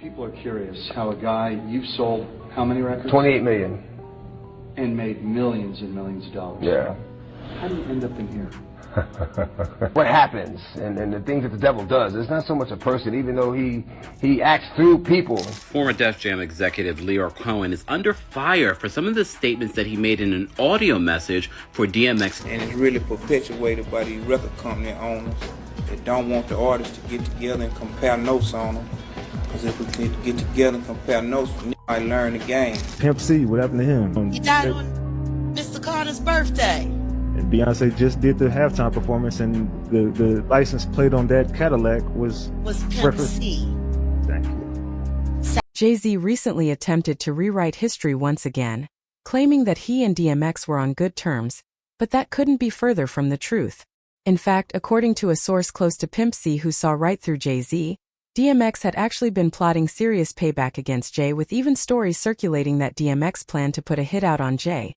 People are curious how a guy, you've sold how many records? 28 million. And made millions and millions of dollars. Yeah. How do you end up in here? What happens and the things that the devil does. It's not so much a person, even though he acts through people. Former Def Jam executive Lyor Cohen is under fire for some of the statements that he made in an audio message for DMX. And it's really perpetuated by these record company owners that don't want the artists to get together and compare notes on them. Because if we could get together and compare notes, we might learn the game. Pimp C, what happened to him? He died on Mr. Carter's birthday. And Beyonce just did the halftime performance, and the license plate on that Cadillac was Pimp C. Thank you. Jay-Z recently attempted to rewrite history once again, claiming that he and DMX were on good terms, but that couldn't be further from the truth. In fact, according to a source close to Pimp C who saw right through Jay-Z, DMX had actually been plotting serious payback against Jay, with even stories circulating that DMX planned to put a hit out on Jay.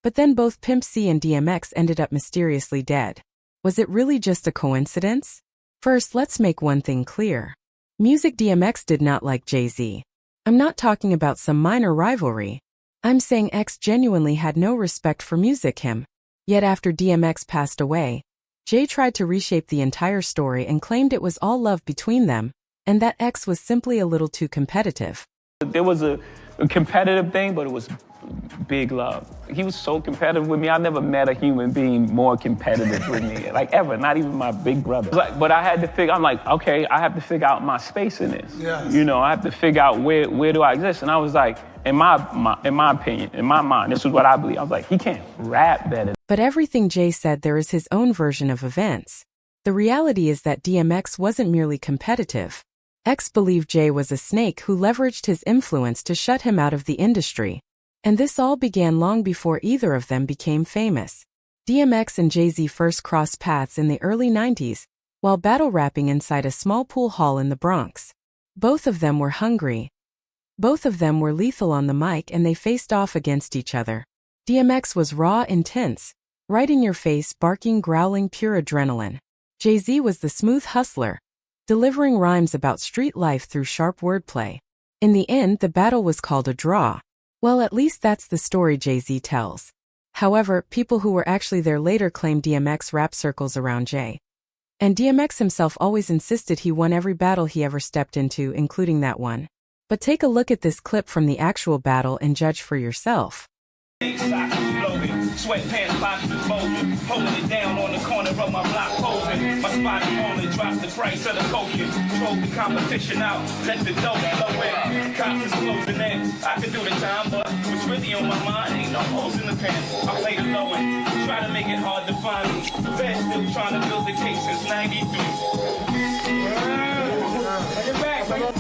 But then both Pimp C and DMX ended up mysteriously dead. Was it really just a coincidence? First, let's make one thing clear. Music DMX did not like Jay-Z. I'm not talking about some minor rivalry. I'm saying X genuinely had no respect for music him. Yet after DMX passed away, Jay tried to reshape the entire story and claimed it was all love between them, and that X was simply a little too competitive. There was a competitive thing, but it was big love. He was so competitive with me. I never met a human being more competitive with me, like ever, not even my big brother. But I had to figure, I'm like, okay, I have to figure out my space in this. Yes. You know, I have to figure out where do I exist? And I was like, in my opinion, in my mind, this is what I believe. I was like, he can't rap better. But everything Jay said, there is his own version of events. The reality is that DMX wasn't merely competitive. X believed Jay was a snake who leveraged his influence to shut him out of the industry. And this all began long before either of them became famous. DMX and Jay-Z first crossed paths in the early 90s, while battle rapping inside a small pool hall in the Bronx. Both of them were hungry. Both of them were lethal on the mic, and they faced off against each other. DMX was raw, intense, right in your face, barking, growling, pure adrenaline. Jay-Z was the smooth hustler, delivering rhymes about street life through sharp wordplay. In the end, the battle was called a draw. Well, at least that's the story Jay-Z tells. However, people who were actually there later claim DMX rap circles around Jay. And DMX himself always insisted he won every battle he ever stepped into, including that one. But take a look at this clip from the actual battle and judge for yourself. Sweatpants, pockets bulging, holding it down on the corner of my block, posing. My spot only dropped the price of the coaching. Drove the competition out, let the dough flow in. Cops is closing in. I could do the time, but what's really on my mind ain't no holes in the pants. I play the low end, try to make it hard to find me. Feds still trying to build the case since '93.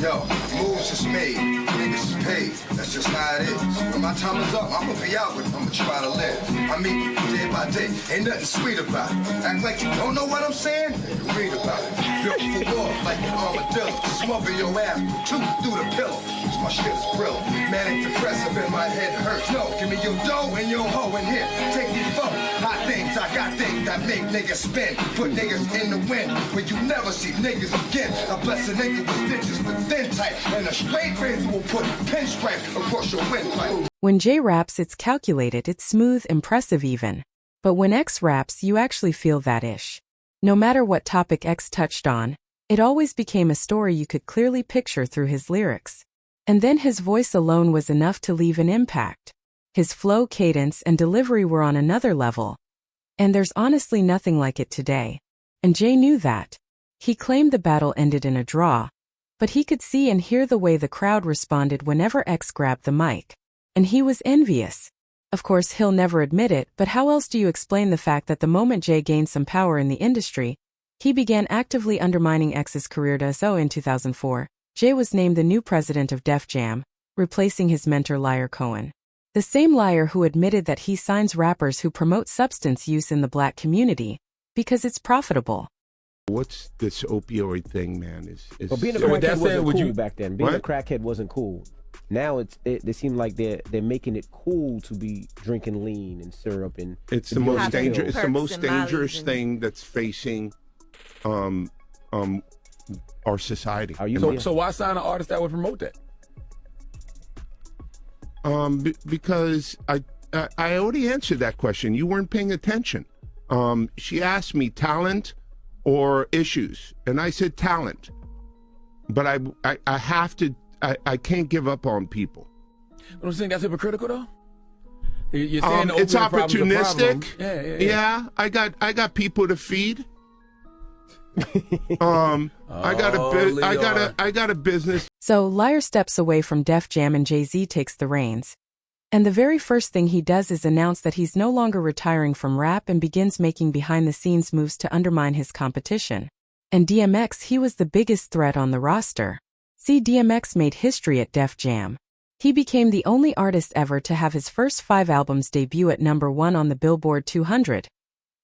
Yo, moves is made, niggas is paid. That's just how it is. When my time is up, I'ma be out with it. I'ma try to live. I mean, day by day, ain't nothing sweet about it. Act like you don't know what I'm saying? Read about it. Built for war like an armadillo. Smother your ass, two through the pillow. My shit is brilliant. Manic depressive and my head hurts. No, give me your dough and your hoe in here. Take these fuck hot things. I got things that make niggas spin. Put niggas in the wind where you never see niggas again. I bless a nigga with stitches with thin tight. And a straight razor will put pinstripes across your windpipe. When Jay raps, it's calculated, it's smooth, impressive even. But when X raps, you actually feel that ish. No matter what topic X touched on, it always became a story you could clearly picture through his lyrics. And then his voice alone was enough to leave an impact. His flow, cadence, and delivery were on another level. And there's honestly nothing like it today. And Jay knew that. He claimed the battle ended in a draw, but he could see and hear the way the crowd responded whenever X grabbed the mic. And he was envious. Of course, he'll never admit it, but how else do you explain the fact that the moment Jay gained some power in the industry, he began actively undermining X's career? So in 2004, Jay was named the new president of Def Jam, replacing his mentor Lyor Cohen. The same Lyor who admitted that he signs rappers who promote substance use in the black community because it's profitable. What's this opioid thing, man? Well, being a crackhead wasn't cool back then. Being a crackhead wasn't cool. Now they seem like they're making it cool to be drinking lean and syrup and. It's the most dangerous. It's the most dangerous thing that's facing our society. So why sign an artist that would promote that? Because I already answered that question. You weren't paying attention. She asked me talent or issues, and I said talent. But I have to. I can't give up on people. But I'm saying that's hypocritical, though. You're saying it's opioid problem's a problem. opportunistic. Yeah. I got people to feed. I got a business. So Lyor steps away from Def Jam and JayZ takes the reins. And the very first thing he does is announce that he's no longer retiring from rap and begins making behind-the-scenes moves to undermine his competition. And DMX, he was the biggest threat on the roster. See, DMX made history at Def Jam. He became the only artist ever to have his first 5 albums debut at #1 on the Billboard 200.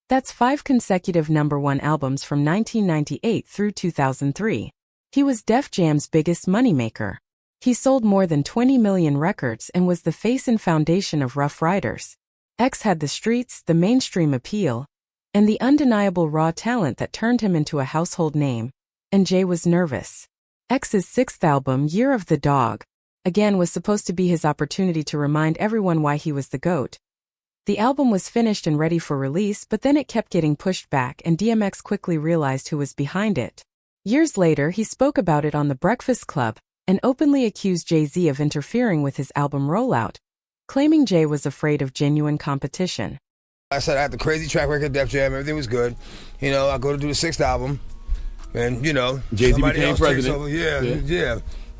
That's 5 consecutive #1 albums from 1998 through 2003. He was Def Jam's biggest moneymaker. He sold more than 20 million records and was the face and foundation of Rough Riders. X had the streets, the mainstream appeal, and the undeniable raw talent that turned him into a household name. And Jay was nervous. X's 6th album, Year of the Dog, again was supposed to be his opportunity to remind everyone why he was the GOAT. The album was finished and ready for release, but then it kept getting pushed back and DMX quickly realized who was behind it. Years later, he spoke about it on The Breakfast Club and openly accused JayZ of interfering with his album rollout, claiming Jay was afraid of genuine competition. I said I had the crazy track record at Def Jam, everything was good. You know, I go to do the 6th album, and, you know, JayZ became president.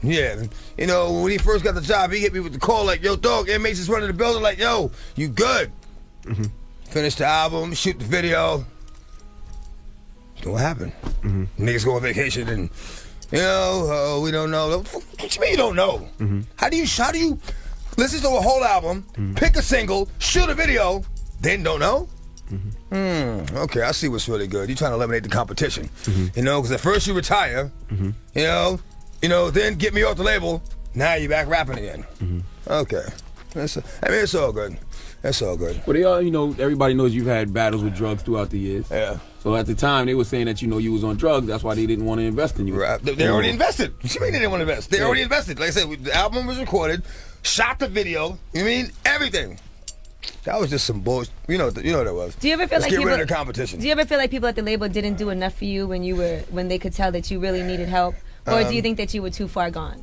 Yeah. You know, when he first got the job, he hit me with the call like, yo, dog, inmates is running the building like, yo, you good? Finish the album, shoot the video. What happened? Niggas go on vacation and, you know, we don't know. What you mean you don't know? How do you listen to a whole album, pick a single, shoot a video, then don't know? Okay, I see what's really good. You're trying to eliminate the competition. You know, because at first you retire, you know, then get me off the label, now you're back rapping again. Okay. It's all good. It's all good. Well, they all, you know, everybody knows you've had battles with drugs throughout the years. Yeah. So at the time, they were saying that, you know, you was on drugs. That's why they didn't want to invest in you. Right. They already invested. What you mean they didn't want to invest? They already invested. Like I said, the album was recorded, shot the video, you mean everything. That was just some bullshit. You know what that was. Do you ever feel Let's like get rid of the competition. Do you ever feel like people at the label didn't do enough for you when they could tell that you really needed help? Or do you think that you were too far gone?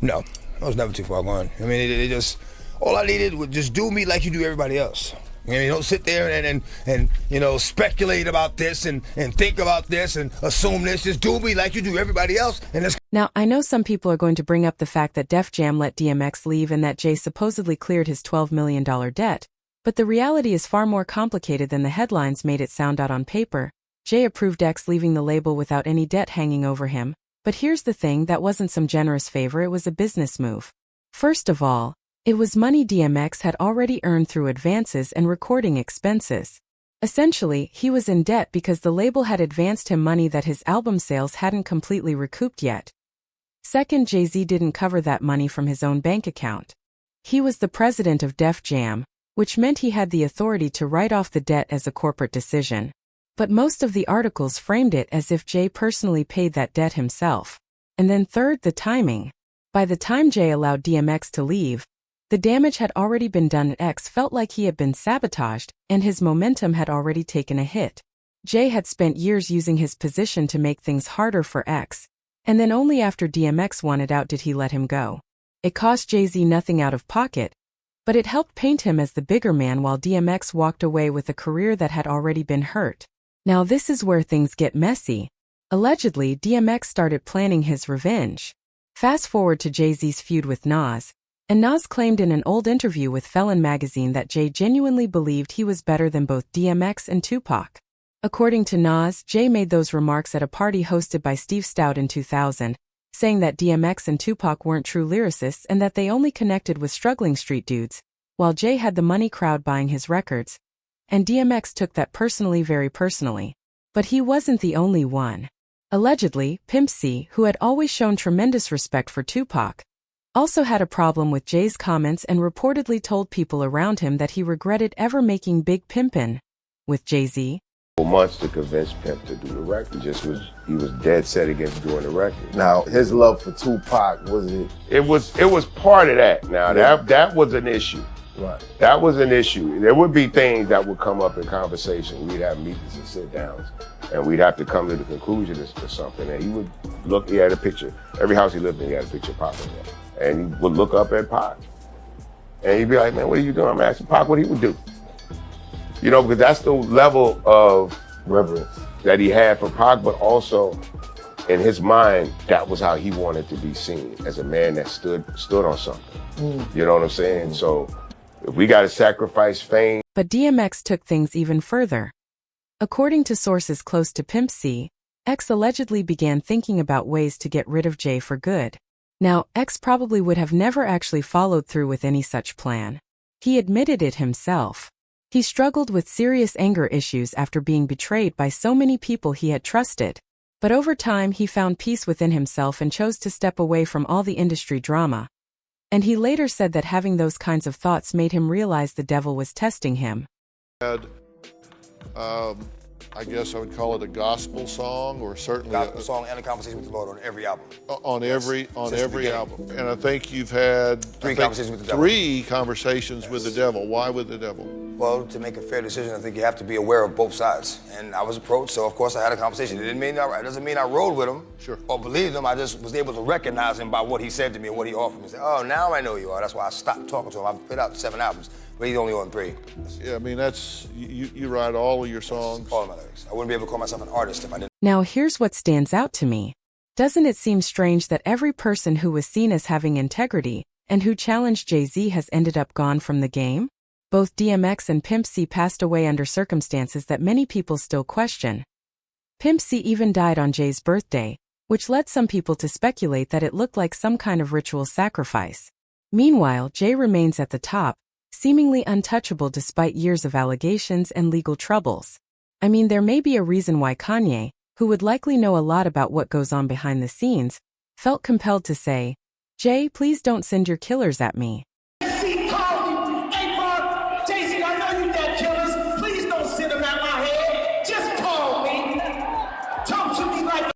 No, I was never too far gone. I mean, they just, all I needed was just do me like you do everybody else. You know, you don't sit there and you know, speculate about this and think about this and assume this. Just do me like you do everybody else. And that's. Now, I know some people are going to bring up the fact that Def Jam let DMX leave and that Jay supposedly cleared his $12 million debt, but the reality is far more complicated than the headlines made it sound out on paper. Jay approved X leaving the label without any debt hanging over him. But here's the thing, that wasn't some generous favor, it was a business move. First of all, it was money DMX had already earned through advances and recording expenses. Essentially, he was in debt because the label had advanced him money that his album sales hadn't completely recouped yet. Second, JayZ didn't cover that money from his own bank account. He was the president of Def Jam, which meant he had the authority to write off the debt as a corporate decision. But most of the articles framed it as if Jay personally paid that debt himself. And then third, the timing. By the time Jay allowed DMX to leave, the damage had already been done and X felt like he had been sabotaged, and his momentum had already taken a hit. Jay had spent years using his position to make things harder for X, and then only after DMX wanted out did he let him go. It cost JayZ nothing out of pocket, but it helped paint him as the bigger man while DMX walked away with a career that had already been hurt. Now this is where things get messy. Allegedly, DMX started planning his revenge. Fast forward to JayZ's feud with Nas, and Nas claimed in an old interview with Felon magazine that Jay genuinely believed he was better than both DMX and Tupac. According to Nas, Jay made those remarks at a party hosted by Steve Stout in 2000, saying that DMX and Tupac weren't true lyricists and that they only connected with struggling street dudes, while Jay had the money crowd buying his records. And DMX took that personally, very personally. But he wasn't the only one. Allegedly, Pimp C, who had always shown tremendous respect for Tupac, also had a problem with Jay's comments and reportedly told people around him that he regretted ever making Big Pimpin' with JayZ. months to convince Pimp to do the record. He was dead set against doing the record. Now, his love for Tupac, was it? It was part of that. Now, that was an issue. Right. That was an issue. There would be things that would come up in conversation. We'd have meetings and sit downs, and we'd have to come to the conclusion to something. And he would look, he had a picture, every house he lived in, he had a picture of Pac in there. And he would look up at Pac. And he'd be like, man, what are you doing? I'm asking Pac what he would do. You know, because that's the level of reverence that he had for Pac, but also in his mind, that was how he wanted to be seen, as a man that stood on something. You know what I'm saying? So if we got to sacrifice fame. But DMX took things even further. According to sources close to Pimp C, X allegedly began thinking about ways to get rid of Jay for good. Now, X probably would have never actually followed through with any such plan. He admitted it himself. He struggled with serious anger issues after being betrayed by so many people he had trusted. But over time, he found peace within himself and chose to step away from all the industry drama. And he later said that having those kinds of thoughts made him realize the devil was testing him. I guess I would call it a gospel song, or certainly gospel song and a conversation with the Lord on every album. On every album. And I think you've had three conversations with the devil. Three conversations with the devil. Why with the devil? Well, to make a fair decision, I think you have to be aware of both sides. And I was approached, so of course I had a conversation. It doesn't mean I rode with him or believed him. I just was able to recognize him by what he said to me and what he offered me. I said, oh, now I know who you are. That's why I stopped talking to him. I've put out 7 albums, but he's only on 3. Yeah, I mean, that's, you write all of your songs? All of my lyrics. I wouldn't be able to call myself an artist if I didn't. Now here's what stands out to me. Doesn't it seem strange that every person who was seen as having integrity and who challenged Jay-Z has ended up gone from the game? Both DMX and Pimp C passed away under circumstances that many people still question. Pimp C even died on Jay's birthday, which led some people to speculate that it looked like some kind of ritual sacrifice. Meanwhile, Jay remains at the top, seemingly untouchable despite years of allegations and legal troubles. I mean, there may be a reason why Kanye, who would likely know a lot about what goes on behind the scenes, felt compelled to say, Jay, please don't send your killers at me.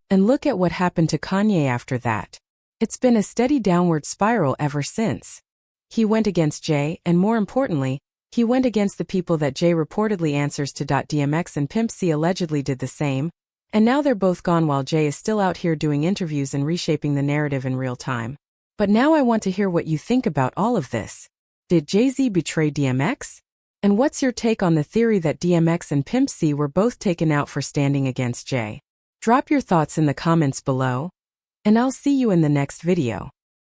And look at what happened to Kanye after that. It's been a steady downward spiral ever since. He went against Jay, and more importantly, he went against the people that Jay reportedly answers to. DMX and Pimp C allegedly did the same, and now they're both gone while Jay is still out here doing interviews and reshaping the narrative in real time. But now I want to hear what you think about all of this. Did JayZ betray DMX? And what's your take on the theory that DMX and Pimp C were both taken out for standing against Jay? Drop your thoughts in the comments below, and I'll see you in the next video.